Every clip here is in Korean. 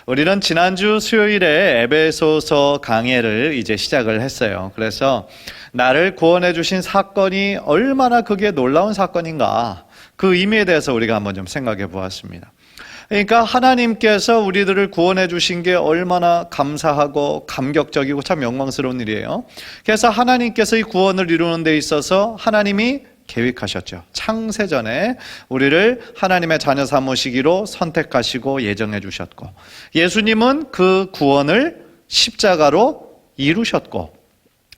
우리는 지난주 수요일에 에베소서 강해를 이제 시작을 했어요. 그래서 나를 구원해 주신 사건이 얼마나 그게 놀라운 사건인가, 그 의미에 대해서 우리가 한번 좀 생각해 보았습니다. 그러니까 하나님께서 우리들을 구원해 주신 게 얼마나 감사하고 감격적이고 참 영광스러운 일이에요. 그래서 하나님께서 이 구원을 이루는 데 있어서 하나님이 계획하셨죠. 창세전에 우리를 하나님의 자녀 삼으시기로 선택하시고 예정해 주셨고, 예수님은 그 구원을 십자가로 이루셨고,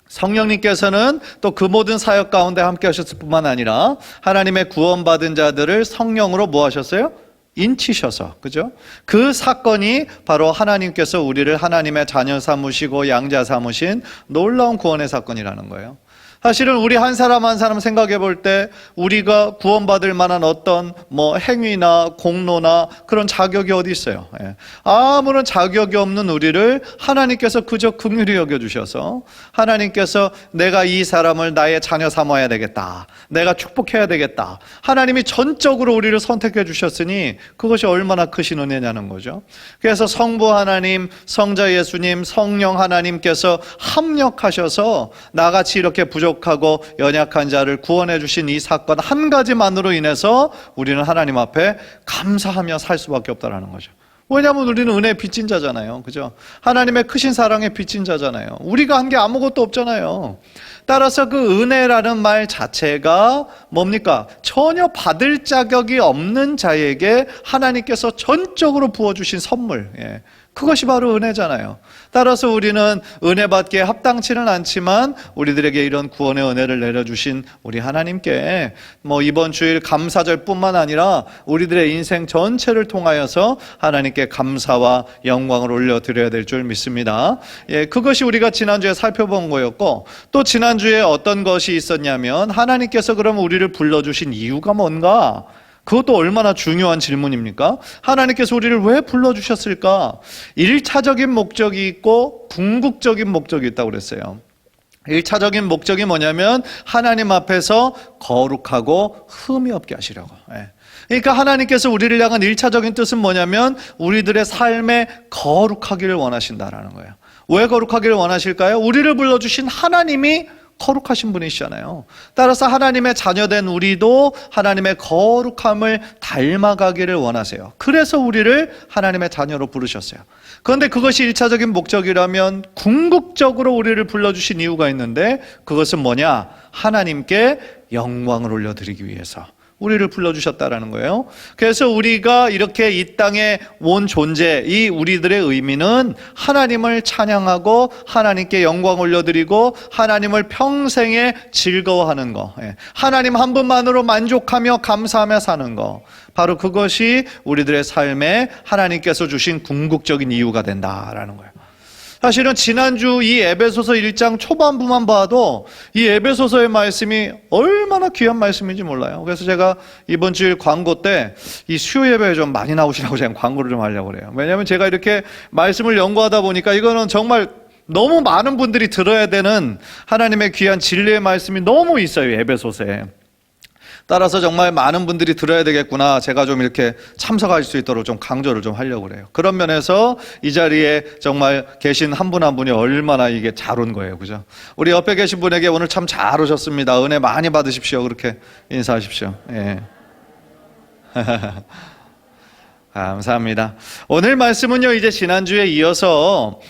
성령님께서는 또 그 모든 사역 가운데 함께 하셨을 뿐만 아니라 하나님의 구원받은 자들을 성령으로 뭐 하셨어요? 인치셔서, 그죠? 그 사건이 바로 하나님께서 우리를 하나님의 자녀 삼으시고 양자 삼으신 놀라운 구원의 사건이라는 거예요. 사실은 우리 한 사람 한 사람 생각해 볼 때 우리가 구원받을 만한 어떤 행위나 공로나 그런 자격이 어디 있어요? 아무런 자격이 없는 우리를 하나님께서 그저 긍휼히 여겨주셔서, 하나님께서 내가 이 사람을 나의 자녀 삼아야 되겠다, 내가 축복해야 되겠다, 하나님이 전적으로 우리를 선택해 주셨으니 그것이 얼마나 크신 은혜냐는 거죠. 그래서 성부 하나님, 성자 예수님, 성령 하나님께서 합력하셔서 나같이 이렇게 부족하고 연약한 자를 구원해 주신 이 사건 한 가지만으로 인해서 우리는 하나님 앞에 감사하며 살 수밖에 없다는 거죠. 왜냐하면 우리는 은혜의 빚진 자잖아요, 그죠? 하나님의 크신 사랑의 빚진 자잖아요. 우리가 한 게 아무것도 없잖아요. 따라서 그 은혜라는 말 자체가 뭡니까? 전혀 받을 자격이 없는 자에게 하나님께서 전적으로 부어주신 선물, 그것이 바로 은혜잖아요. 따라서 우리는 은혜 받기에 합당치는 않지만 우리들에게 이런 구원의 은혜를 내려주신 우리 하나님께 이번 주일 감사절 뿐만 아니라 우리들의 인생 전체를 통하여서 하나님께 감사와 영광을 올려드려야 될 줄 믿습니다. 그것이 우리가 지난주에 살펴본 거였고, 또 지난주에 어떤 것이 있었냐면, 하나님께서 그럼 우리를 불러주신 이유가 뭔가? 그것도 얼마나 중요한 질문입니까? 하나님께서 우리를 왜 불러주셨을까? 1차적인 목적이 있고 궁극적인 목적이 있다고 그랬어요. 1차적인 목적이 뭐냐면 하나님 앞에서 거룩하고 흠이 없게 하시려고. 그러니까 하나님께서 우리를 향한 1차적인 뜻은 뭐냐면 우리들의 삶에 거룩하기를 원하신다라는 거예요. 왜 거룩하기를 원하실까요? 우리를 불러주신 하나님이 거룩하신 분이시잖아요. 따라서 하나님의 자녀된 우리도 하나님의 거룩함을 닮아가기를 원하세요. 그래서 우리를 하나님의 자녀로 부르셨어요. 그런데 그것이 1차적인 목적이라면 궁극적으로 우리를 불러주신 이유가 있는데, 그것은 뭐냐? 하나님께 영광을 올려드리기 위해서 우리를 불러주셨다라는 거예요. 그래서 우리가 이렇게 이 땅에 온 존재, 이 우리들의 의미는 하나님을 찬양하고 하나님께 영광 올려드리고 하나님을 평생에 즐거워하는 거, 하나님 한 분만으로 만족하며 감사하며 사는 거, 바로 그것이 우리들의 삶에 하나님께서 주신 궁극적인 이유가 된다라는 거예요. 사실은 지난주 이 에베소서 1장 초반부만 봐도 이 에베소서의 말씀이 얼마나 귀한 말씀인지 몰라요. 그래서 제가 이번 주일 광고 때 이 수요 예배에 좀 많이 나오시라고 제가 광고를 좀 하려고 그래요. 왜냐하면 제가 이렇게 말씀을 연구하다 보니까 이거는 정말 너무 많은 분들이 들어야 되는 하나님의 귀한 진리의 말씀이 너무 있어요, 에베소서에. 따라서 정말 많은 분들이 들어야 되겠구나, 제가 좀 이렇게 참석할 수 있도록 좀 강조를 좀 하려고 그래요. 그런 면에서 이 자리에 정말 계신 한 분 한 분이 얼마나 이게 잘 온 거예요, 그죠? 우리 옆에 계신 분에게 오늘 참 잘 오셨습니다, 은혜 많이 받으십시오, 그렇게 인사하십시오. 감사합니다. 오늘 말씀은요, 이제 지난주에 이어서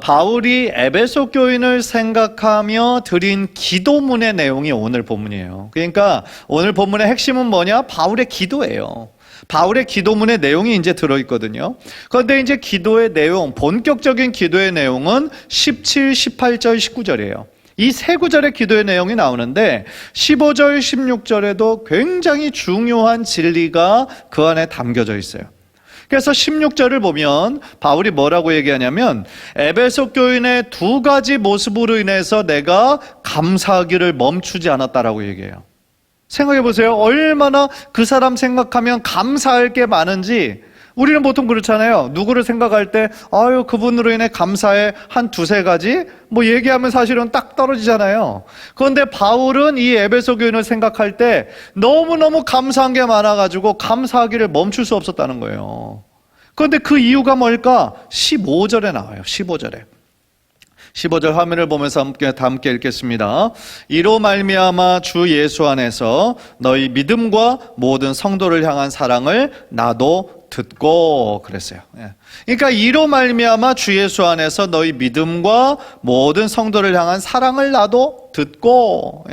바울이 에베소 교인을 생각하며 드린 기도문의 내용이 오늘 본문이에요. 그러니까 오늘 본문의 핵심은 뭐냐? 바울의 기도예요. 바울의 기도문의 내용이 이제 들어있거든요. 그런데 이제 기도의 내용, 본격적인 기도의 내용은 17, 18절, 19절이에요. 이 세 구절의 기도의 내용이 나오는데 15절, 16절에도 굉장히 중요한 진리가 그 안에 담겨져 있어요. 그래서 16절을 보면 바울이 뭐라고 얘기하냐면, 에베소 교인의 두 가지 모습으로 인해서 내가 감사하기를 멈추지 않았다라고 얘기해요. 생각해 보세요. 얼마나 그 사람 생각하면 감사할 게 많은지. 우리는 보통 그렇잖아요. 누구를 생각할 때 그분으로 인해 감사해 한 두세 가지 얘기하면 사실은 딱 떨어지잖아요. 그런데 바울은 이 에베소 교인을 생각할 때 너무너무 감사한 게 많아가지고 감사하기를 멈출 수 없었다는 거예요. 그런데 그 이유가 뭘까? 15절에 나와요. 15절에. 15절 화면을 보면서 다 함께 읽겠습니다. 이로 말미암아 주 예수 안에서 너희 믿음과 모든 성도를 향한 사랑을 나도 듣고 그랬어요. 그러니까 이로 말미암아 주 예수 안에서 너희 믿음과 모든 성도를 향한 사랑을 나도 듣고.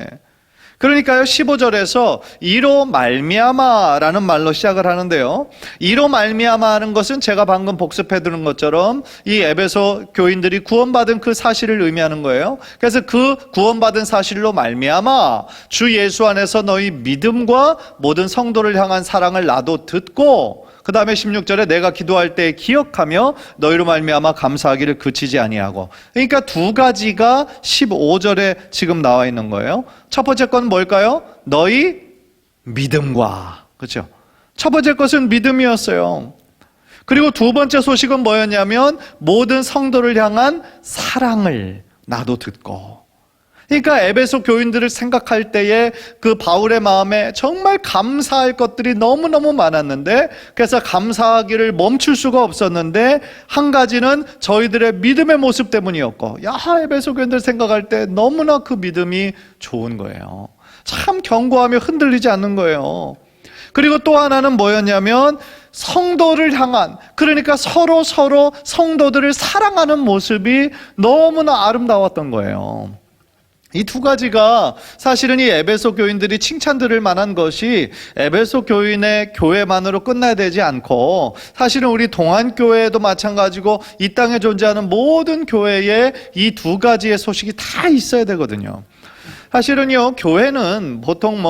그러니까요, 15절에서 이로 말미암아라는 말로 시작을 하는데요. 이로 말미암아 하는 것은 제가 방금 복습해 두는 것처럼 이 에베소 교인들이 구원받은 그 사실을 의미하는 거예요. 그래서 그 구원받은 사실로 말미암아 주 예수 안에서 너희 믿음과 모든 성도를 향한 사랑을 나도 듣고, 그 다음에 16절에 내가 기도할 때 기억하며 너희로 말미암아 감사하기를 그치지 아니하고. 그러니까 두 가지가 15절에 지금 나와 있는 거예요. 첫 번째 건 뭘까요? 너희 믿음과. 그렇죠? 첫 번째 것은 믿음이었어요. 그리고 두 번째 소식은 뭐였냐면 모든 성도를 향한 사랑을 나도 듣고. 그러니까 에베소 교인들을 생각할 때에 그 바울의 마음에 정말 감사할 것들이 너무너무 많았는데, 그래서 감사하기를 멈출 수가 없었는데, 한 가지는 저희들의 믿음의 모습 때문이었고, 에베소 교인들 생각할 때 너무나 그 믿음이 좋은 거예요. 참 견고하며 흔들리지 않는 거예요. 그리고 또 하나는 뭐였냐면 성도를 향한, 그러니까 서로 성도들을 사랑하는 모습이 너무나 아름다웠던 거예요. 이 두 가지가 사실은 이 에베소 교인들이 칭찬 들을 만한 것이 에베소 교인의 교회만으로 끝나야 되지 않고, 사실은 우리 동안교회도 마찬가지고 이 땅에 존재하는 모든 교회에 이 두 가지의 소식이 다 있어야 되거든요. 사실은요, 교회는 보통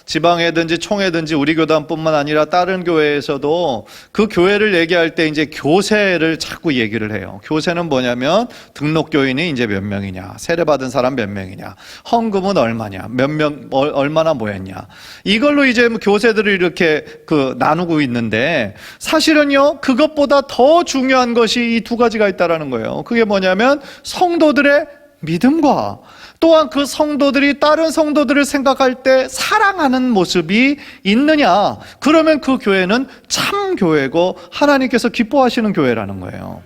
지방회든지 총회든지 우리 교단뿐만 아니라 다른 교회에서도 그 교회를 얘기할 때 이제 교세를 자꾸 얘기를 해요. 교세는 뭐냐면 등록 교인이 이제 몇 명이냐, 세례받은 사람 몇 명이냐, 헌금은 얼마냐, 몇 명 얼마나 모였냐, 이걸로 이제 교세들을 이렇게 나누고 있는데, 사실은요 그것보다 더 중요한 것이 이 두 가지가 있다라는 거예요. 그게 뭐냐면 성도들의 믿음과, 또한 그 성도들이 다른 성도들을 생각할 때 사랑하는 모습이 있느냐, 그러면 그 교회는 참 교회고 하나님께서 기뻐하시는 교회라는 거예요.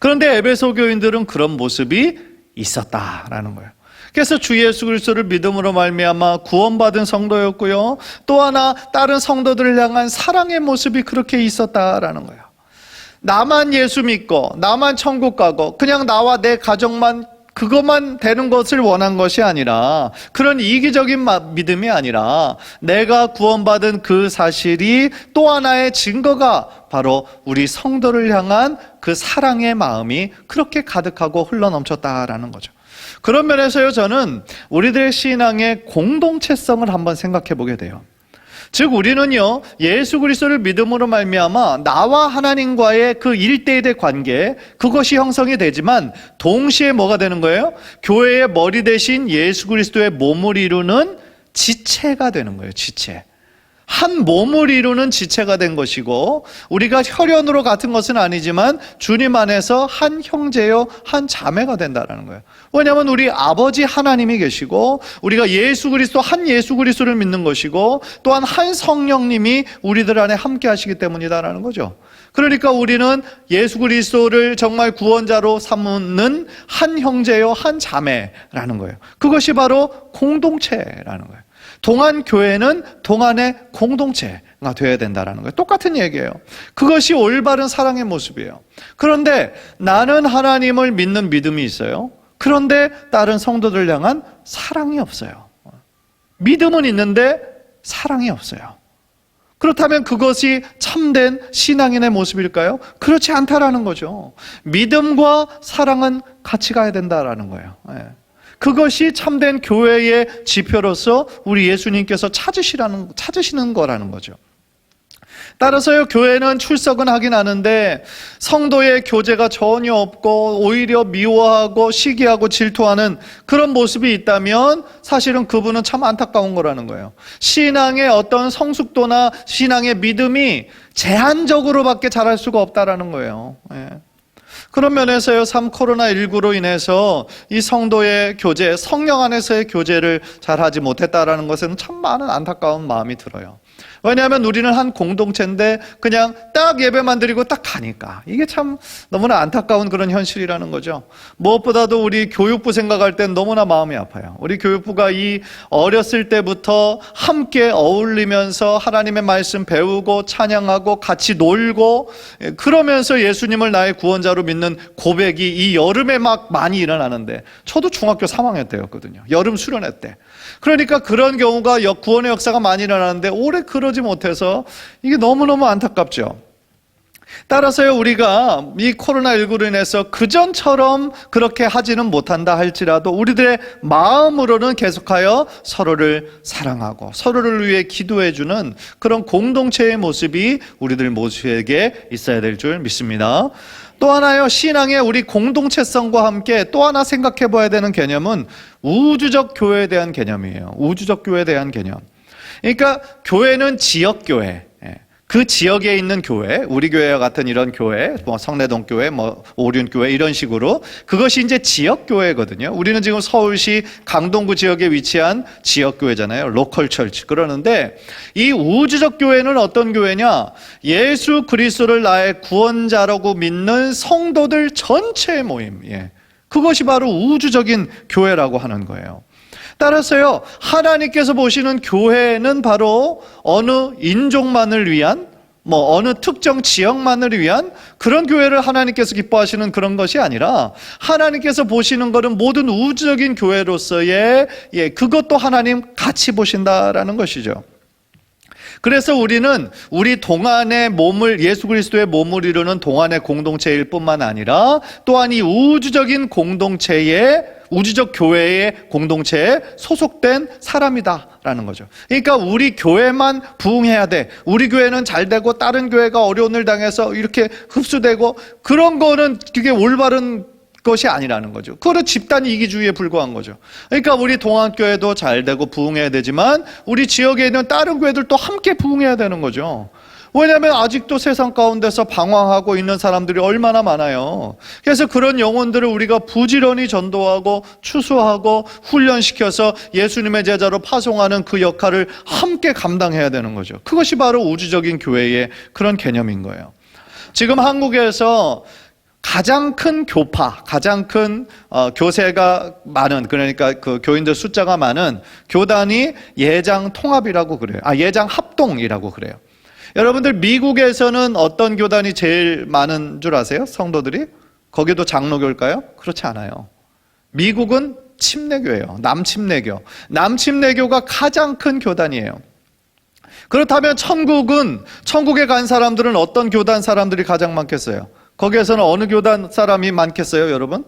그런데 에베소 교인들은 그런 모습이 있었다라는 거예요. 그래서 주 예수 그리스도를 믿음으로 말미암아 구원받은 성도였고요, 또 하나 다른 성도들을 향한 사랑의 모습이 그렇게 있었다라는 거예요. 나만 예수 믿고 나만 천국 가고 그냥 나와 내 가정만 그것만 되는 것을 원한 것이 아니라, 그런 이기적인 믿음이 아니라 내가 구원받은 그 사실이 또 하나의 증거가 바로 우리 성도를 향한 그 사랑의 마음이 그렇게 가득하고 흘러넘쳤다라는 거죠. 그런 면에서요, 저는 우리들의 신앙의 공동체성을 한번 생각해 보게 돼요. 즉 우리는요, 예수 그리스도를 믿음으로 말미암아 나와 하나님과의 그 1대1의 관계, 그것이 형성이 되지만 동시에 뭐가 되는 거예요? 교회의 머리 대신 예수 그리스도의 몸을 이루는 지체가 되는 거예요. 지체. 한 몸을 이루는 지체가 된 것이고, 우리가 혈연으로 같은 것은 아니지만 주님 안에서 한 형제요 한 자매가 된다는 거예요. 왜냐하면 우리 아버지 하나님이 계시고, 우리가 예수 그리스도 한 예수 그리스도를 믿는 것이고, 또한 한 성령님이 우리들 안에 함께 하시기 때문이다라는 거죠. 그러니까 우리는 예수 그리스도를 정말 구원자로 삼는 한 형제요 한 자매라는 거예요. 그것이 바로 공동체라는 거예요. 동안 교회는 동안의 공동체가 되어야 된다는 거예요. 똑같은 얘기예요. 그것이 올바른 사랑의 모습이에요. 그런데 나는 하나님을 믿는 믿음이 있어요. 그런데 다른 성도들 향한 사랑이 없어요. 믿음은 있는데 사랑이 없어요. 그렇다면 그것이 참된 신앙인의 모습일까요? 그렇지 않다라는 거죠. 믿음과 사랑은 같이 가야 된다라는 거예요. 그것이 참된 교회의 지표로서 우리 예수님께서 찾으시는 거라는 거죠. 따라서요, 교회는 출석은 하긴 하는데 성도의 교제가 전혀 없고 오히려 미워하고 시기하고 질투하는 그런 모습이 있다면 사실은 그분은 참 안타까운 거라는 거예요. 신앙의 어떤 성숙도나 신앙의 믿음이 제한적으로밖에 자랄 수가 없다라는 거예요. 그런 면에서요, 참 코로나19로 인해서 이 성도의 교제, 성령 안에서의 교제를 잘 하지 못했다라는 것은 참 많은 안타까운 마음이 들어요. 왜냐하면 우리는 한 공동체인데 그냥 딱 예배만 드리고 딱 가니까 이게 참 너무나 안타까운 그런 현실이라는 거죠. 무엇보다도 우리 교육부 생각할 땐 너무나 마음이 아파요. 우리 교육부가 이 어렸을 때부터 함께 어울리면서 하나님의 말씀 배우고 찬양하고 같이 놀고 그러면서 예수님을 나의 구원자로 믿는 고백이 이 여름에 막 많이 일어나는데, 저도 중학교 3학년 때였거든요. 여름 수련회 때. 그러니까 그런 경우가 구원의 역사가 많이 일어나는데 올해 그러지 못해서 이게 너무너무 안타깝죠. 따라서요, 우리가 이 코로나19로 인해서 그전처럼 그렇게 하지는 못한다 할지라도 우리들의 마음으로는 계속하여 서로를 사랑하고 서로를 위해 기도해주는 그런 공동체의 모습이 우리들 모두에게 있어야 될 줄 믿습니다. 또 하나요, 신앙의 우리 공동체성과 함께 또 하나 생각해 봐야 되는 개념은 우주적 교회에 대한 개념이에요. 우주적 교회에 대한 개념. 그러니까 교회는 지역교회, 그 지역에 있는 교회, 우리 교회와 같은 이런 교회, 성내동 교회, 오륜 교회 이런 식으로, 그것이 이제 지역 교회거든요. 우리는 지금 서울시 강동구 지역에 위치한 지역 교회잖아요. 로컬 철치. 그러는데 이 우주적 교회는 어떤 교회냐? 예수 그리스도를 나의 구원자라고 믿는 성도들 전체의 모임. 그것이 바로 우주적인 교회라고 하는 거예요. 따라서요, 하나님께서 보시는 교회는 바로 어느 인종만을 위한, 어느 특정 지역만을 위한 그런 교회를 하나님께서 기뻐하시는 그런 것이 아니라, 하나님께서 보시는 것은 모든 우주적인 교회로서의, 그것도 하나님 같이 보신다라는 것이죠. 그래서 우리는 우리 동안의 몸을, 예수 그리스도의 몸을 이루는 동안의 공동체일 뿐만 아니라 또한 이 우주적인 공동체의, 우주적 교회의 공동체에 소속된 사람이다라는 거죠. 그러니까 우리 교회만 부흥해야 돼, 우리 교회는 잘 되고 다른 교회가 어려움을 당해서 이렇게 흡수되고, 그런 거는 그게 올바른 것이 아니라는 거죠. 그거는 집단 이기주의에 불과한 거죠. 그러니까 우리 동안교회도 잘 되고 부흥해야 되지만 우리 지역에 있는 다른 교회들도 함께 부흥해야 되는 거죠. 왜냐하면 아직도 세상 가운데서 방황하고 있는 사람들이 얼마나 많아요. 그래서 그런 영혼들을 우리가 부지런히 전도하고 추수하고 훈련시켜서 예수님의 제자로 파송하는 그 역할을 함께 감당해야 되는 거죠. 그것이 바로 우주적인 교회의 그런 개념인 거예요. 지금 한국에서 가장 큰 교파, 가장 큰 교세가 많은, 그러니까 그 교인들 숫자가 많은 교단이 예장 통합이라고 그래요. 예장 합동이라고 그래요. 여러분들 미국에서는 어떤 교단이 제일 많은 줄 아세요? 성도들이? 거기도 장로교일까요? 그렇지 않아요. 미국은 침례교예요. 남침례교. 남침례교가 가장 큰 교단이에요. 그렇다면 천국에 간 사람들은 어떤 교단 사람들이 가장 많겠어요? 거기에서는 어느 교단 사람이 많겠어요, 여러분?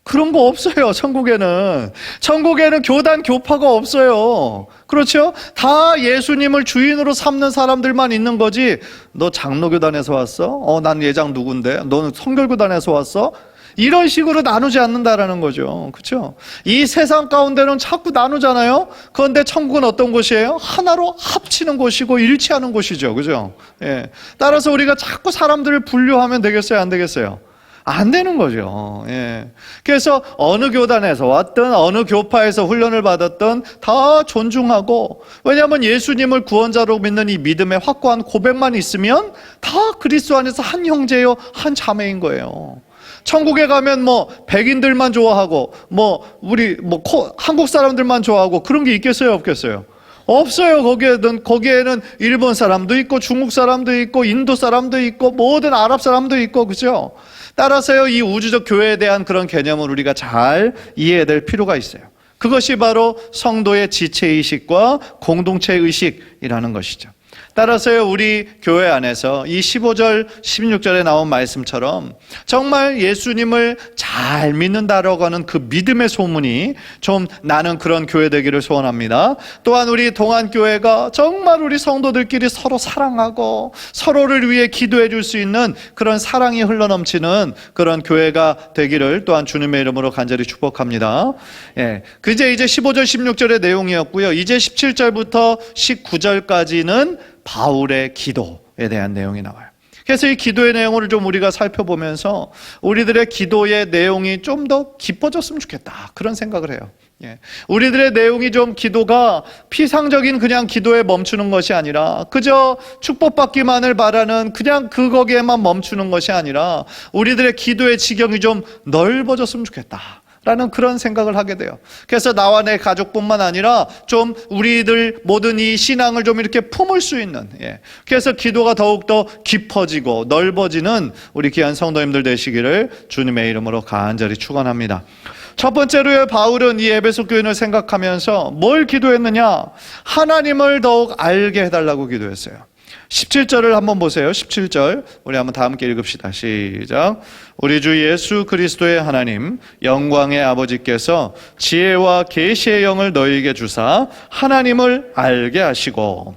그런 거 없어요, 천국에는. 천국에는 교단, 교파가 없어요. 그렇죠? 다 예수님을 주인으로 삼는 사람들만 있는 거지. 너 장로교단에서 왔어? 난 예장 누군데? 너는 성결교단에서 왔어? 이런 식으로 나누지 않는다라는 거죠. 그렇죠? 이 세상 가운데는 자꾸 나누잖아요. 그런데 천국은 어떤 곳이에요? 하나로 합치는 곳이고 일치하는 곳이죠. 그죠? 따라서 우리가 자꾸 사람들을 분류하면 되겠어요, 안 되겠어요? 안 되는 거죠. 그래서 어느 교단에서 왔든 어느 교파에서 훈련을 받았든 다 존중하고, 왜냐하면 예수님을 구원자로 믿는 이 믿음의 확고한 고백만 있으면 다 그리스도 안에서 한 형제요, 한 자매인 거예요. 천국에 가면 백인들만 좋아하고 한국 사람들만 좋아하고 그런 게 있겠어요, 없겠어요? 없어요. 거기에는 일본 사람도 있고 중국 사람도 있고 인도 사람도 있고 모든 아랍 사람도 있고, 그죠? 따라서요, 이 우주적 교회에 대한 그런 개념을 우리가 잘 이해해야 될 필요가 있어요. 그것이 바로 성도의 지체의식과 공동체의식이라는 것이죠. 따라서요, 우리 교회 안에서 이 15절, 16절에 나온 말씀처럼 정말 예수님을 잘 믿는다라고 하는 그 믿음의 소문이 좀 나는 그런 교회 되기를 소원합니다. 또한 우리 동안교회가 정말 우리 성도들끼리 서로 사랑하고 서로를 위해 기도해 줄 수 있는 그런 사랑이 흘러넘치는 그런 교회가 되기를 또한 주님의 이름으로 간절히 축복합니다. 그게 이제 15절, 16절의 내용이었고요. 이제 17절부터 19절까지는 바울의 기도에 대한 내용이 나와요. 그래서 이 기도의 내용을 좀 우리가 살펴보면서 우리들의 기도의 내용이 좀 더 깊어졌으면 좋겠다, 그런 생각을 해요. 우리들의 내용이 좀, 기도가 피상적인 그냥 기도에 멈추는 것이 아니라, 그저 축복받기만을 바라는 그냥 거기에만 멈추는 것이 아니라 우리들의 기도의 지경이 좀 넓어졌으면 좋겠다 라는 그런 생각을 하게 돼요. 그래서 나와 내 가족뿐만 아니라 좀 우리들 모든 이 신앙을 좀 이렇게 품을 수 있는, 그래서 기도가 더욱더 깊어지고 넓어지는 우리 귀한 성도님들 되시기를 주님의 이름으로 간절히 축원합니다. 첫 번째로 바울은 이 에베소 교인을 생각하면서 뭘 기도했느냐? 하나님을 더욱 알게 해달라고 기도했어요. 17절을 한번 보세요. 17절 우리 한번 다 함께 읽읍시다. 시작. 우리 주 예수 그리스도의 하나님 영광의 아버지께서 지혜와 계시의 영을 너희에게 주사 하나님을 알게 하시고,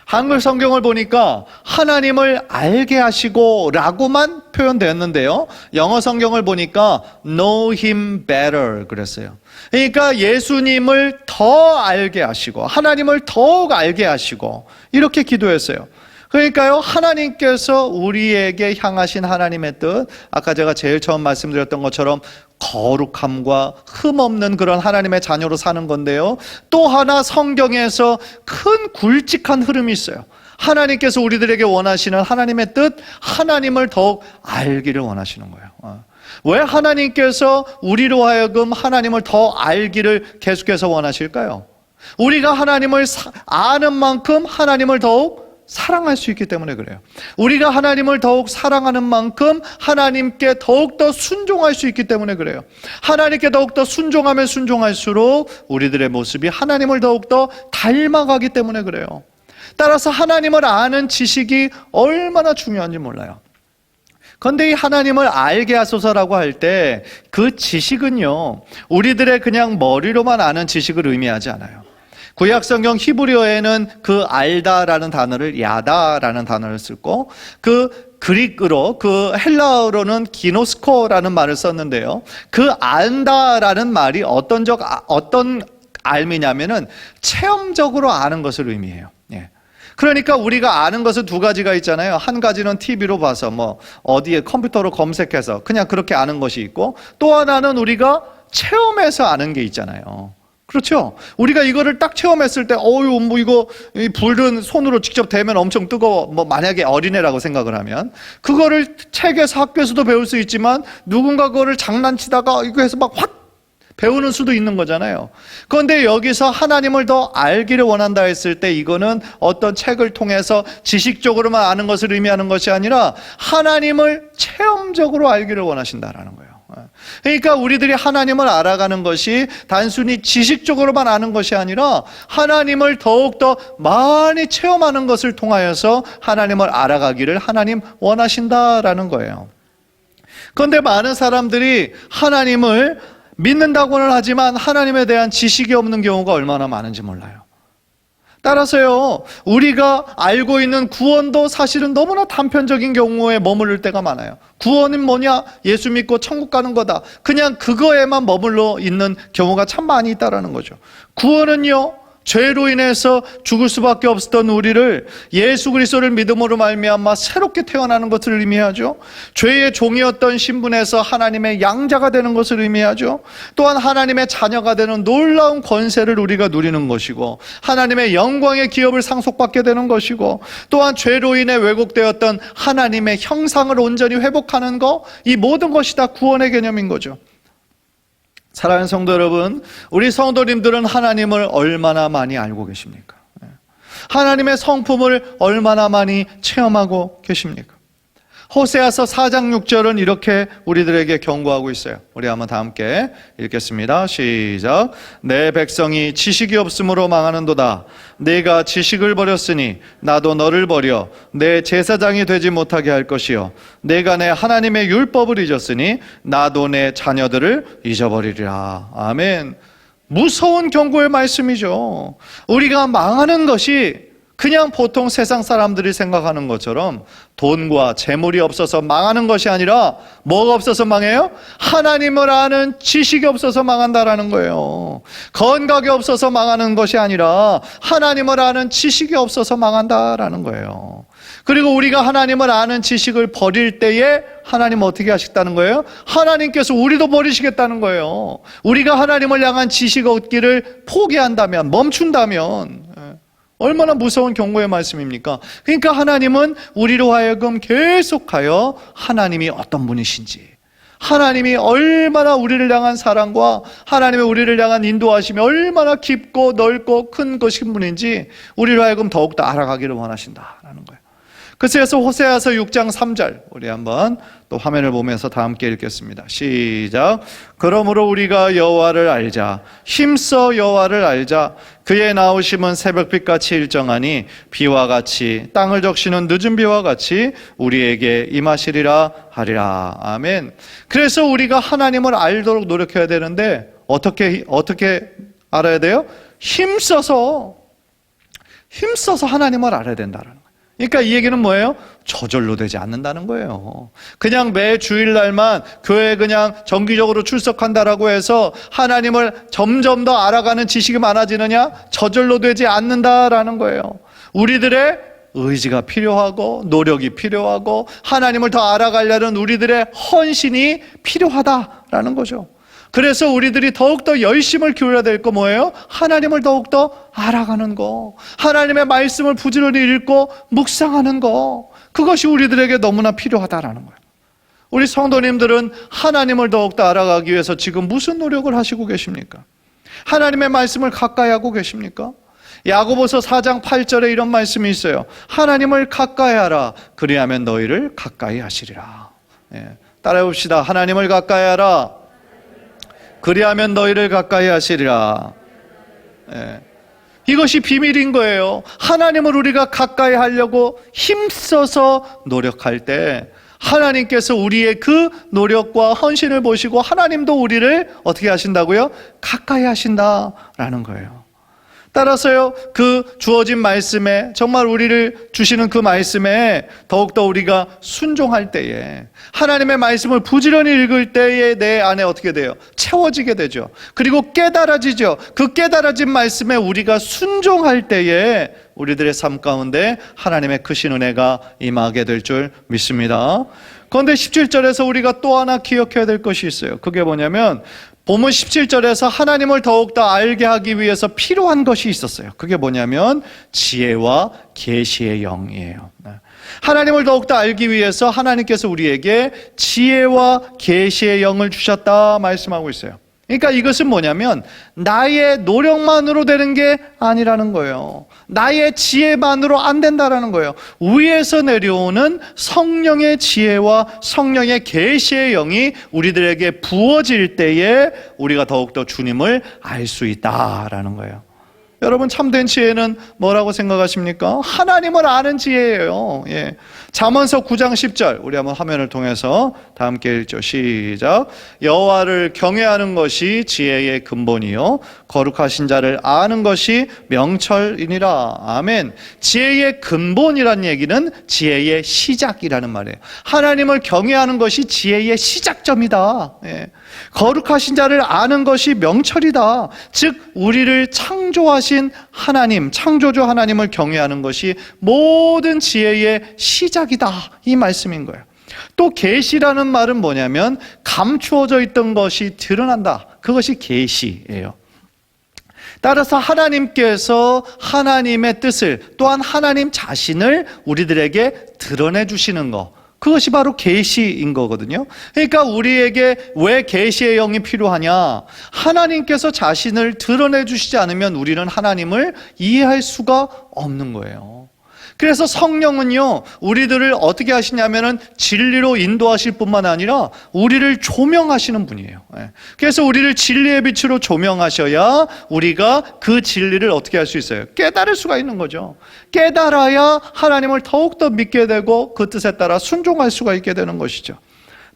한글 성경을 보니까 하나님을 알게 하시고 라고만 표현되었는데요, 영어 성경을 보니까 know him better 그랬어요. 그러니까 예수님을 더 알게 하시고 하나님을 더욱 알게 하시고 이렇게 기도했어요. 그러니까요, 하나님께서 우리에게 향하신 하나님의 뜻, 아까 제가 제일 처음 말씀드렸던 것처럼 거룩함과 흠없는 그런 하나님의 자녀로 사는 건데요, 또 하나 성경에서 큰 굵직한 흐름이 있어요. 하나님께서 우리들에게 원하시는 하나님의 뜻, 하나님을 더욱 알기를 원하시는 거예요. 왜 하나님께서 우리로 하여금 하나님을 더 알기를 계속해서 원하실까요? 우리가 하나님을 아는 만큼 하나님을 더욱 사랑할 수 있기 때문에 그래요. 우리가 하나님을 더욱 사랑하는 만큼 하나님께 더욱더 순종할 수 있기 때문에 그래요. 하나님께 더욱더 순종하면 순종할수록 우리들의 모습이 하나님을 더욱더 닮아가기 때문에 그래요. 따라서 하나님을 아는 지식이 얼마나 중요한지 몰라요. 그런데 이 하나님을 알게 하소서라고 할 때 그 지식은요, 우리들의 그냥 머리로만 아는 지식을 의미하지 않아요. 구약성경 히브리어에는 그 알다라는 단어를 야다라는 단어를 쓰고, 그 그릭어로, 그 헬라어로는 기노스코라는 말을 썼는데요, 그 안다라는 말이 어떤 알미냐면은 체험적으로 아는 것을 의미해요. 그러니까 우리가 아는 것은 두 가지가 있잖아요. 한 가지는 TV로 봐서 어디에 컴퓨터로 검색해서 그냥 그렇게 아는 것이 있고, 또 하나는 우리가 체험해서 아는 게 있잖아요. 그렇죠? 우리가 이거를 딱 체험했을 때, 이거 불은 손으로 직접 대면 엄청 뜨거워. 만약에 어린애라고 생각을 하면 그거를 책에서 학교에서도 배울 수 있지만, 누군가 그거를 장난치다가 이거 해서 막 확 배우는 수도 있는 거잖아요. 그런데 여기서 하나님을 더 알기를 원한다 했을 때, 이거는 어떤 책을 통해서 지식적으로만 아는 것을 의미하는 것이 아니라 하나님을 체험적으로 알기를 원하신다라는 거예요. 그러니까 우리들이 하나님을 알아가는 것이 단순히 지식적으로만 아는 것이 아니라 하나님을 더욱더 많이 체험하는 것을 통하여서 하나님을 알아가기를 하나님 원하신다라는 거예요. 그런데 많은 사람들이 하나님을 믿는다고는 하지만 하나님에 대한 지식이 없는 경우가 얼마나 많은지 몰라요. 따라서요, 우리가 알고 있는 구원도 사실은 너무나 단편적인 경우에 머무를 때가 많아요. 구원은 뭐냐? 예수 믿고 천국 가는 거다. 그냥 그거에만 머물러 있는 경우가 참 많이 있다라는 거죠. 구원은요, 죄로 인해서 죽을 수밖에 없었던 우리를 예수 그리스도를 믿음으로 말미암아 새롭게 태어나는 것을 의미하죠. 죄의 종이었던 신분에서 하나님의 양자가 되는 것을 의미하죠. 또한 하나님의 자녀가 되는 놀라운 권세를 우리가 누리는 것이고, 하나님의 영광의 기업을 상속받게 되는 것이고, 또한 죄로 인해 왜곡되었던 하나님의 형상을 온전히 회복하는 것, 이 모든 것이 다 구원의 개념인 거죠. 사랑하는 성도 여러분, 우리 성도님들은 하나님을 얼마나 많이 알고 계십니까? 하나님의 성품을 얼마나 많이 체험하고 계십니까? 호세아서 4장 6절은 이렇게 우리들에게 경고하고 있어요. 우리 한번 다 함께 읽겠습니다. 시작. 내 백성이 지식이 없으므로 망하는도다. 내가 지식을 버렸으니 나도 너를 버려 내 제사장이 되지 못하게 할 것이요, 내가 내 하나님의 율법을 잊었으니 나도 내 자녀들을 잊어버리리라. 아멘. 무서운 경고의 말씀이죠. 우리가 망하는 것이 그냥 보통 세상 사람들이 생각하는 것처럼 돈과 재물이 없어서 망하는 것이 아니라, 뭐가 없어서 망해요? 하나님을 아는 지식이 없어서 망한다라는 거예요. 건강이 없어서 망하는 것이 아니라 하나님을 아는 지식이 없어서 망한다라는 거예요. 그리고 우리가 하나님을 아는 지식을 버릴 때에 하나님 어떻게 하시겠다는 거예요? 하나님께서 우리도 버리시겠다는 거예요. 우리가 하나님을 향한 지식 얻기를 포기한다면, 멈춘다면 얼마나 무서운 경고의 말씀입니까? 그러니까 하나님은 우리로 하여금 계속하여 하나님이 어떤 분이신지, 하나님이 얼마나 우리를 향한 사랑과 하나님의 우리를 향한 인도하심이 얼마나 깊고 넓고 큰 것인 분인지 우리로 하여금 더욱더 알아가기를 원하신다라는 거예요. 그래서 호세아서 6장 3절 우리 한번 또 화면을 보면서 다 함께 읽겠습니다. 시작. 그러므로 우리가 여호와를 알자. 힘써 여호와를 알자. 그의 나오심은 새벽빛같이 일정하니 비와 같이 땅을 적시는 늦은 비와 같이 우리에게 임하시리라 하리라. 아멘. 그래서 우리가 하나님을 알도록 노력해야 되는데 어떻게 알아야 돼요? 힘써서 하나님을 알아야 된다는 거예요. 그러니까 이 얘기는 뭐예요? 저절로 되지 않는다는 거예요. 그냥 매 주일날만 교회에 그냥 정기적으로 출석한다라고 해서 하나님을 점점 더 알아가는 지식이 많아지느냐? 저절로 되지 않는다라는 거예요. 우리들의 의지가 필요하고 노력이 필요하고 하나님을 더 알아가려는 우리들의 헌신이 필요하다라는 거죠. 그래서 우리들이 더욱더 열심을 기울여야 될 거 뭐예요? 하나님을 더욱더 알아가는 거, 하나님의 말씀을 부지런히 읽고 묵상하는 거, 그것이 우리들에게 너무나 필요하다라는 거예요. 우리 성도님들은 하나님을 더욱더 알아가기 위해서 지금 무슨 노력을 하시고 계십니까? 하나님의 말씀을 가까이 하고 계십니까? 야고보서 4장 8절에 이런 말씀이 있어요. 하나님을 가까이 하라. 그리하면 너희를 가까이 하시리라. 따라해 봅시다. 하나님을 가까이 하라. 그리하면 너희를 가까이 하시리라. 이것이 비밀인 거예요. 하나님을 우리가 가까이 하려고 힘써서 노력할 때 하나님께서 우리의 그 노력과 헌신을 보시고 하나님도 우리를 어떻게 하신다고요? 가까이 하신다라는 거예요. 따라서요, 그 주어진 말씀에, 정말 우리를 주시는 그 말씀에 더욱더 우리가 순종할 때에, 하나님의 말씀을 부지런히 읽을 때에 내 안에 어떻게 돼요? 채워지게 되죠. 그리고 깨달아지죠. 그 깨달아진 말씀에 우리가 순종할 때에 우리들의 삶 가운데 하나님의 크신 은혜가 임하게 될 줄 믿습니다. 그런데 17절에서 우리가 또 하나 기억해야 될 것이 있어요. 그게 뭐냐면 본문 17절에서 하나님을 더욱더 알게 하기 위해서 필요한 것이 있었어요. 그게 뭐냐면 지혜와 계시의 영이에요. 하나님을 더욱더 알기 위해서 하나님께서 우리에게 지혜와 계시의 영을 주셨다 말씀하고 있어요. 그러니까 이것은 뭐냐면 나의 노력만으로 되는 게 아니라는 거예요. 나의 지혜만으로 안 된다라는 거예요. 위에서 내려오는 성령의 지혜와 성령의 계시의 영이 우리들에게 부어질 때에 우리가 더욱더 주님을 알 수 있다라는 거예요. 여러분, 참된 지혜는 뭐라고 생각하십니까? 하나님을 아는 지혜예요. 잠언서 9장 10절 우리 한번 화면을 통해서 다 함께 읽죠. 시작. 여호와를 경외하는 것이 지혜의 근본이요 거룩하신 자를 아는 것이 명철이니라. 아멘. 지혜의 근본이란 얘기는 지혜의 시작이라는 말이에요. 하나님을 경외하는 것이 지혜의 시작점이다. 거룩하신 자를 아는 것이 명철이다. 즉 우리를 창조하신 하나님, 창조주 하나님을 경외하는 것이 모든 지혜의 시작이다, 이 말씀인 거예요. 또 계시라는 말은 뭐냐면 감추어져 있던 것이 드러난다. 그것이 계시예요. 따라서 하나님께서 하나님의 뜻을, 또한 하나님 자신을 우리들에게 드러내 주시는 것, 그것이 바로 계시인 거거든요. 그러니까 우리에게 왜 계시의 영이 필요하냐? 하나님께서 자신을 드러내 주시지 않으면 우리는 하나님을 이해할 수가 없는 거예요. 그래서 성령은요, 우리들을 어떻게 하시냐면은 진리로 인도하실 뿐만 아니라 우리를 조명하시는 분이에요. 그래서 우리를 진리의 빛으로 조명하셔야 우리가 그 진리를 어떻게 할 수 있어요? 깨달을 수가 있는 거죠. 깨달아야 하나님을 더욱더 믿게 되고 그 뜻에 따라 순종할 수가 있게 되는 것이죠.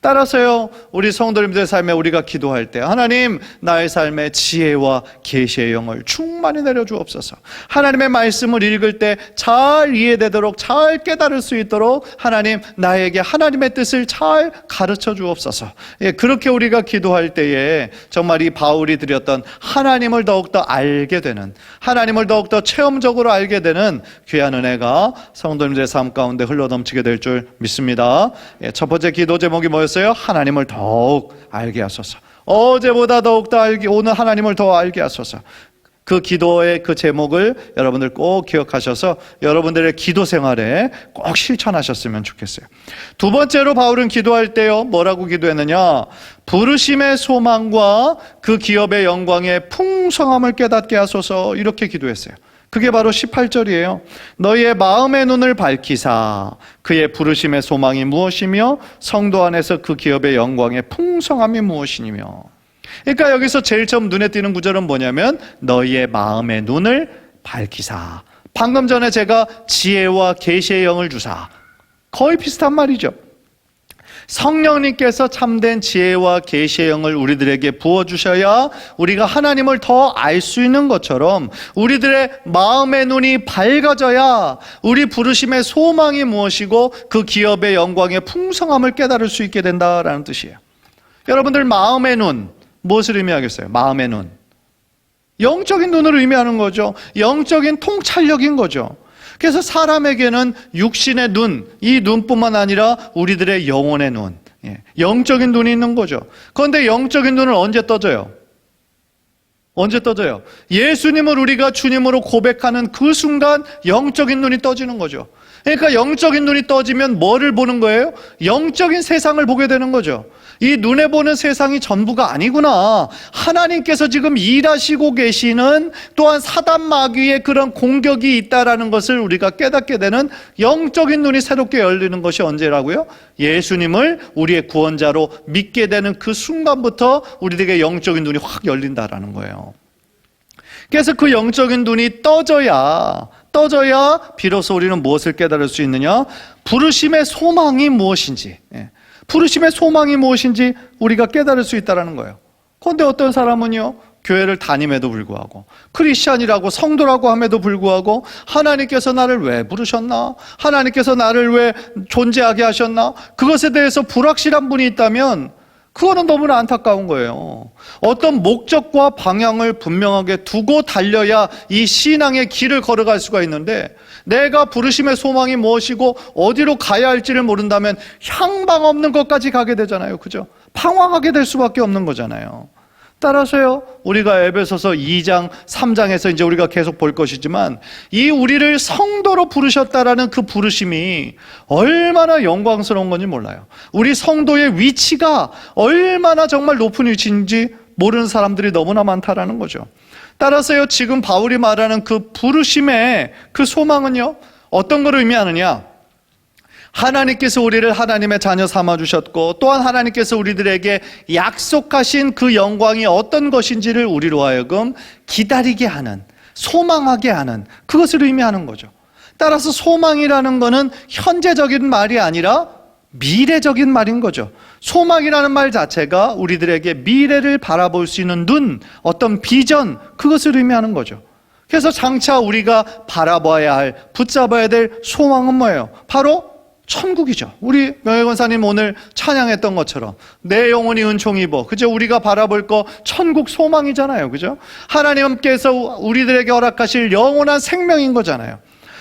따라서요, 우리 성도님들의 삶에 우리가 기도할 때 하나님, 나의 삶에 지혜와 계시의 영을 충만히 내려주옵소서. 하나님의 말씀을 읽을 때 잘 이해되도록, 잘 깨달을 수 있도록 하나님, 나에게 하나님의 뜻을 잘 가르쳐 주옵소서. 예, 그렇게 우리가 기도할 때에 정말 이 바울이 드렸던 하나님을 더욱더 알게 되는, 하나님을 더욱더 체험적으로 알게 되는 귀한 은혜가 성도님들의 삶 가운데 흘러넘치게 될 줄 믿습니다. 예, 첫 번째 기도 제목이 뭐였어요? 하나님을 더욱 알게 하소서. 어제보다 더욱더 오늘 하나님을 더 알게 하소서. 그 기도의 그 제목을 여러분들 꼭 기억하셔서 여러분들의 기도 생활에 꼭 실천하셨으면 좋겠어요. 두 번째로 바울은 기도할 때요, 뭐라고 기도했느냐? 부르심의 소망과 그 기업의 영광의 풍성함을 깨닫게 하소서, 이렇게 기도했어요. 그게 바로 18절이에요. 너희의 마음의 눈을 밝히사 그의 부르심의 소망이 무엇이며 성도 안에서 그 기업의 영광의 풍성함이 무엇이니며. 그러니까 여기서 제일 처음 눈에 띄는 구절은 뭐냐면 너희의 마음의 눈을 밝히사. 방금 전에 제가 지혜와 계시의 영을 주사, 거의 비슷한 말이죠. 성령님께서 참된 지혜와 계시의 영을 우리들에게 부어주셔야 우리가 하나님을 더 알 수 있는 것처럼 우리들의 마음의 눈이 밝아져야 우리 부르심의 소망이 무엇이고 그 기업의 영광의 풍성함을 깨달을 수 있게 된다라는 뜻이에요. 여러분들 마음의 눈, 무엇을 의미하겠어요? 마음의 눈, 영적인 눈을 의미하는 거죠. 영적인 통찰력인 거죠. 그래서 사람에게는 육신의 눈, 이 눈뿐만 아니라 우리들의 영혼의 눈, 영적인 눈이 있는 거죠. 그런데 영적인 눈을 언제 떠져요? 언제 떠져요? 예수님을 우리가 주님으로 고백하는 그 순간 영적인 눈이 떠지는 거죠. 그러니까 영적인 눈이 떠지면 뭐를 보는 거예요? 영적인 세상을 보게 되는 거죠. 이 눈에 보는 세상이 전부가 아니구나. 하나님께서 지금 일하시고 계시는, 또한 사단 마귀의 그런 공격이 있다라는 것을 우리가 깨닫게 되는 영적인 눈이 새롭게 열리는 것이 언제라고요? 예수님을 우리의 구원자로 믿게 되는 그 순간부터 우리에게 영적인 눈이 확 열린다라는 거예요. 그래서 그 영적인 눈이 떠져야 비로소 우리는 무엇을 깨달을 수 있느냐? 부르심의 소망이 무엇인지, 부르심의 소망이 무엇인지 우리가 깨달을 수 있다는 거예요. 그런데 어떤 사람은요, 교회를 다님에도 불구하고, 크리스찬이라고 성도라고 함에도 불구하고 하나님께서 나를 왜 부르셨나? 하나님께서 나를 왜 존재하게 하셨나? 그것에 대해서 불확실한 분이 있다면 그거는 너무나 안타까운 거예요. 어떤 목적과 방향을 분명하게 두고 달려야 이 신앙의 길을 걸어갈 수가 있는데, 내가 부르심의 소망이 무엇이고 어디로 가야 할지를 모른다면 향방 없는 것까지 가게 되잖아요. 그죠? 방황하게 될 수밖에 없는 거잖아요. 따라서요, 우리가 에베소서 2장, 3장에서 이제 우리가 계속 볼 것이지만, 이 우리를 성도로 부르셨다라는 그 부르심이 얼마나 영광스러운 건지 몰라요. 우리 성도의 위치가 얼마나 정말 높은 위치인지 모르는 사람들이 너무나 많다라는 거죠. 따라서요, 지금 바울이 말하는 그 부르심의 그 소망은요, 어떤 걸 의미하느냐? 하나님께서 우리를 하나님의 자녀 삼아주셨고, 또한 하나님께서 우리들에게 약속하신 그 영광이 어떤 것인지를 우리로 하여금 기다리게 하는, 소망하게 하는, 그것을 의미하는 거죠. 따라서 소망이라는 것은 현재적인 말이 아니라 미래적인 말인 거죠. 소망이라는 말 자체가 우리들에게 미래를 바라볼 수 있는 눈, 어떤 비전, 그것을 의미하는 거죠. 그래서 장차 우리가 바라봐야 할, 붙잡아야 될 소망은 뭐예요? 바로 천국이죠. 우리 명예 권사님 오늘 찬양했던 것처럼 내 영혼이 은총 입어, 그죠? 우리가 바라볼 거 천국 소망이잖아요. 그죠? 하나님께서 우리들에게 허락하실 영원한 생명인 거잖아요.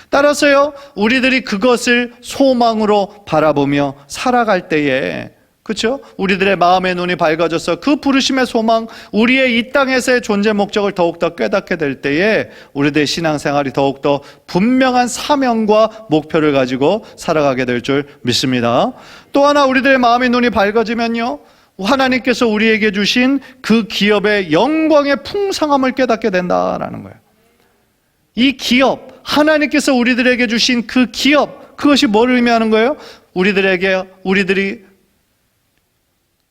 따라서요, 우리들이 그것을 소망으로 바라보며 살아갈 때에, 그렇죠? 우리들의 마음의 눈이 밝아져서 그 부르심의 소망, 우리의 이 땅에서의 존재 목적을 더욱더 깨닫게 될 때에 우리들의 신앙생활이 더욱더 분명한 사명과 목표를 가지고 살아가게 될 줄 믿습니다. 또 하나, 우리들의 마음의 눈이 밝아지면요, 하나님께서 우리에게 주신 그 기업의 영광의 풍성함을 깨닫게 된다라는 거예요. 이 기업, 하나님께서 우리들에게 주신 그 기업, 그것이 뭘 의미하는 거예요? 우리들이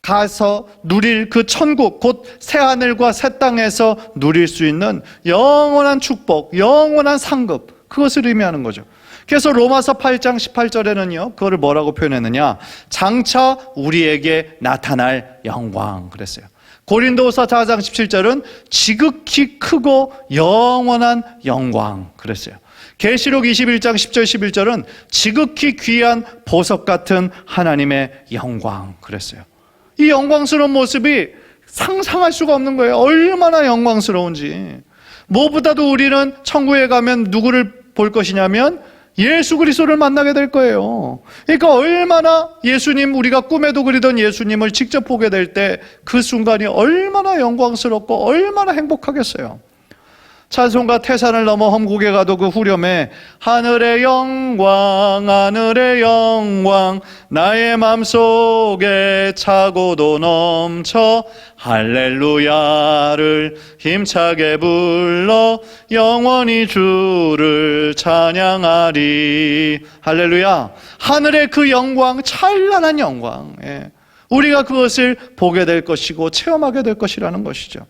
가서 누릴 그 천국, 곧 새하늘과 새 땅에서 누릴 수 있는 영원한 축복, 영원한 상급, 그것을 의미하는 거죠. 그래서 로마서 8장 18절에는요, 그거를 뭐라고 표현했느냐? 장차 우리에게 나타날 영광 그랬어요. 고린도후서 4장 17절은 지극히 크고 영원한 영광 그랬어요. 계시록 21장 10절 11절은 지극히 귀한 보석 같은 하나님의 영광 그랬어요. 이 영광스러운 모습이 상상할 수가 없는 거예요. 얼마나 영광스러운지. 무엇보다도 우리는 천국에 가면 누구를 볼 것이냐면 예수 그리스도를 만나게 될 거예요. 그러니까 얼마나 예수님, 우리가 꿈에도 그리던 예수님을 직접 보게 될 때 그 순간이 얼마나 영광스럽고 얼마나 행복하겠어요. 찬송가 태산을 넘어 험국에 가도 그 후렴에 하늘의 영광 하늘의 영광 나의 맘속에 차고도 넘쳐 할렐루야를 힘차게 불러 영원히 주를 찬양하리. 할렐루야. 하늘의 그 영광, 찬란한 영광, 우리가 그것을 보게 될 것이고 체험하게 될 것이라는 것이죠.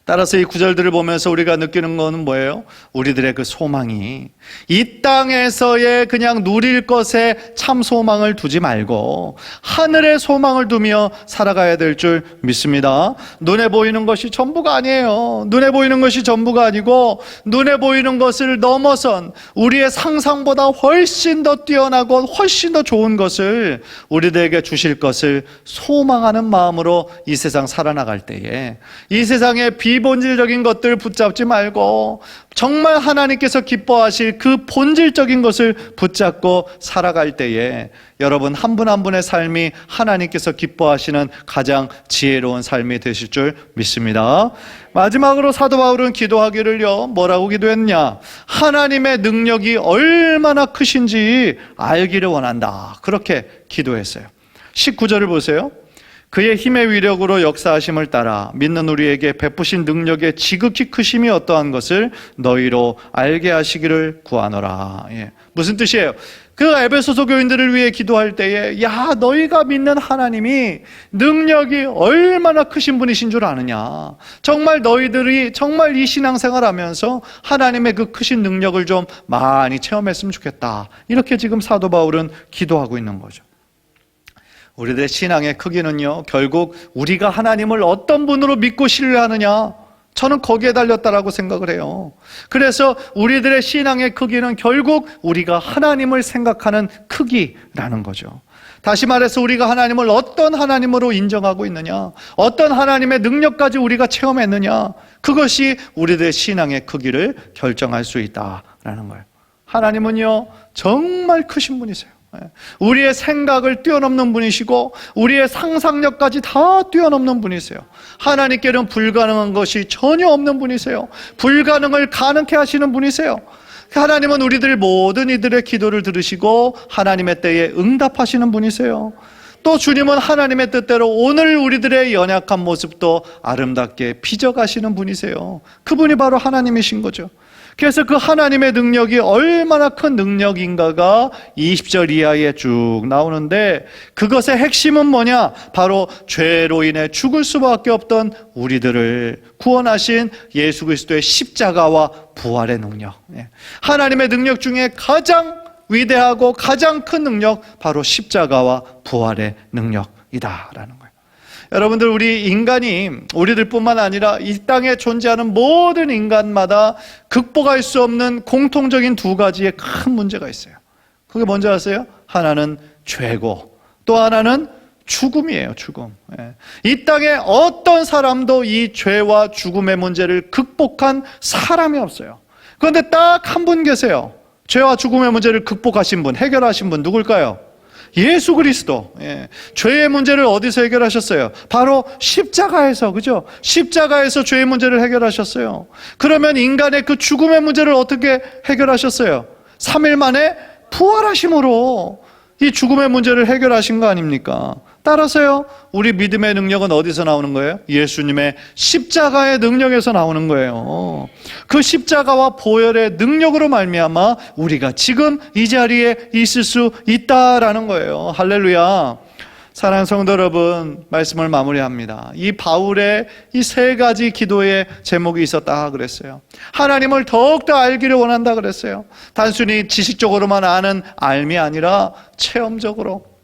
따라서 이 구절들을 보면서 우리가 느끼는 것은 뭐예요? 우리들의 그 소망이 이 땅에서의 그냥 누릴 것에 참 소망을 두지 말고 하늘의 소망을 두며 살아가야 될 줄 믿습니다. 눈에 보이는 것이 전부가 아니에요. 눈에 보이는 것이 전부가 아니고 눈에 보이는 것을 넘어선 우리의 상상보다 훨씬 더 뛰어나고 훨씬 더 좋은 것을 우리들에게 주실 것을 소망하는 마음으로 이 세상 살아나갈 때에 이 세상의 비본질적인 것들 붙잡지 말고 정말 하나님께서 기뻐하실 그 본질적인 것을 붙잡고 살아갈 때에 여러분 한 분 한 분의 삶이 하나님께서 기뻐하시는 가장 지혜로운 삶이 되실 줄 믿습니다. 마지막으로 사도 바울은 기도하기를요, 뭐라고 기도했냐? 하나님의 능력이 얼마나 크신지 알기를 원한다. 그렇게 기도했어요. 19절을 보세요. 그의 힘의 위력으로 역사하심을 따라 믿는 우리에게 베푸신 능력의 지극히 크심이 어떠한 것을 너희로 알게 하시기를 구하노라. 무슨 뜻이에요? 그 에베소서 교인들을 위해 기도할 때에 야, 너희가 믿는 하나님이 능력이 얼마나 크신 분이신 줄 아느냐. 정말 너희들이 정말 이 신앙생활 하면서 하나님의 그 크신 능력을 좀 많이 체험했으면 좋겠다. 이렇게 지금 사도 바울은 기도하고 있는 거죠. 우리들의 신앙의 크기는요, 결국 우리가 하나님을 어떤 분으로 믿고 신뢰하느냐, 저는 거기에 달렸다라고 생각을 해요. 그래서 우리들의 신앙의 크기는 결국 우리가 하나님을 생각하는 크기라는 거죠. 다시 말해서 우리가 하나님을 어떤 하나님으로 인정하고 있느냐, 어떤 하나님의 능력까지 우리가 체험했느냐, 그것이 우리들의 신앙의 크기를 결정할 수 있다라는 거예요. 하나님은요, 정말 크신 분이세요. 우리의 생각을 뛰어넘는 분이시고 우리의 상상력까지 다 뛰어넘는 분이세요. 하나님께는 불가능한 것이 전혀 없는 분이세요. 불가능을 가능케 하시는 분이세요. 하나님은 우리들 모든 이들의 기도를 들으시고 하나님의 때에 응답하시는 분이세요. 또 주님은 하나님의 뜻대로 오늘 우리들의 연약한 모습도 아름답게 빚어가시는 분이세요. 그분이 바로 하나님이신 거죠. 그래서 그 하나님의 능력이 얼마나 큰 능력인가가 20절 이하에 쭉 나오는데 그것의 핵심은 뭐냐? 바로 죄로 인해 죽을 수밖에 없던 우리들을 구원하신 예수 그리스도의 십자가와 부활의 능력. 하나님의 능력 중에 가장 위대하고 가장 큰 능력, 바로 십자가와 부활의 능력이다라는 거예요. 여러분들, 우리 인간이, 우리들뿐만 아니라 이 땅에 존재하는 모든 인간마다 극복할 수 없는 공통적인 두 가지의 큰 문제가 있어요. 그게 뭔지 아세요? 하나는 죄고 또 하나는 죽음이에요. 죽음. 이 땅에 어떤 사람도 이 죄와 죽음의 문제를 극복한 사람이 없어요. 그런데 딱 한 분 계세요. 죄와 죽음의 문제를 극복하신 분, 해결하신 분, 누굴까요? 예수 그리스도. 죄의 문제를 어디서 해결하셨어요? 바로 십자가에서, 그죠? 십자가에서 죄의 문제를 해결하셨어요. 그러면 인간의 그 죽음의 문제를 어떻게 해결하셨어요? 3일 만에 부활하심으로 이 죽음의 문제를 해결하신 거 아닙니까? 따라서요, 우리 믿음의 능력은 어디서 나오는 거예요? 예수님의 십자가의 능력에서 나오는 거예요. 그 십자가와 보혈의 능력으로 말미암아 우리가 지금 이 자리에 있을 수 있다라는 거예요. 할렐루야. 사랑하는 성도 여러분, 말씀을 마무리합니다. 이 바울의 이 세 가지 기도의 제목이 있었다 그랬어요. 하나님을 더욱더 알기를 원한다 그랬어요. 단순히 지식적으로만 아는 알미 아니라 체험적으로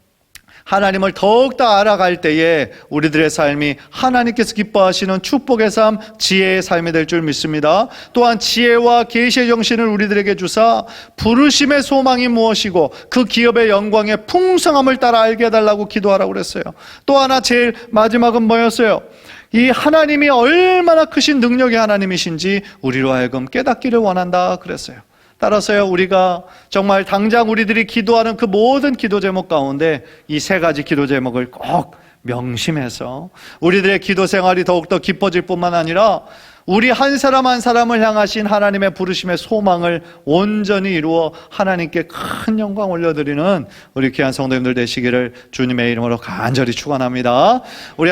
하나님을 더욱더 알아갈 때에 우리들의 삶이 하나님께서 기뻐하시는 축복의 삶, 지혜의 삶이 될 줄 믿습니다. 또한 지혜와 계시의 정신을 우리들에게 주사 부르심의 소망이 무엇이고 그 기업의 영광의 풍성함을 따라 알게 해달라고 기도하라고 그랬어요. 또 하나 제일 마지막은 뭐였어요? 이 하나님이 얼마나 크신 능력의 하나님이신지 우리로 하여금 깨닫기를 원한다 그랬어요. 따라서요, 우리가 정말 당장 우리들이 기도하는 그 모든 기도 제목 가운데 이 세 가지 기도 제목을 꼭 명심해서 우리들의 기도 생활이 더욱더 깊어질 뿐만 아니라 우리 한 사람 한 사람을 향하신 하나님의 부르심의 소망을 온전히 이루어 하나님께 큰 영광 올려드리는 우리 귀한 성도님들 되시기를 주님의 이름으로 간절히 축원합니다. 우리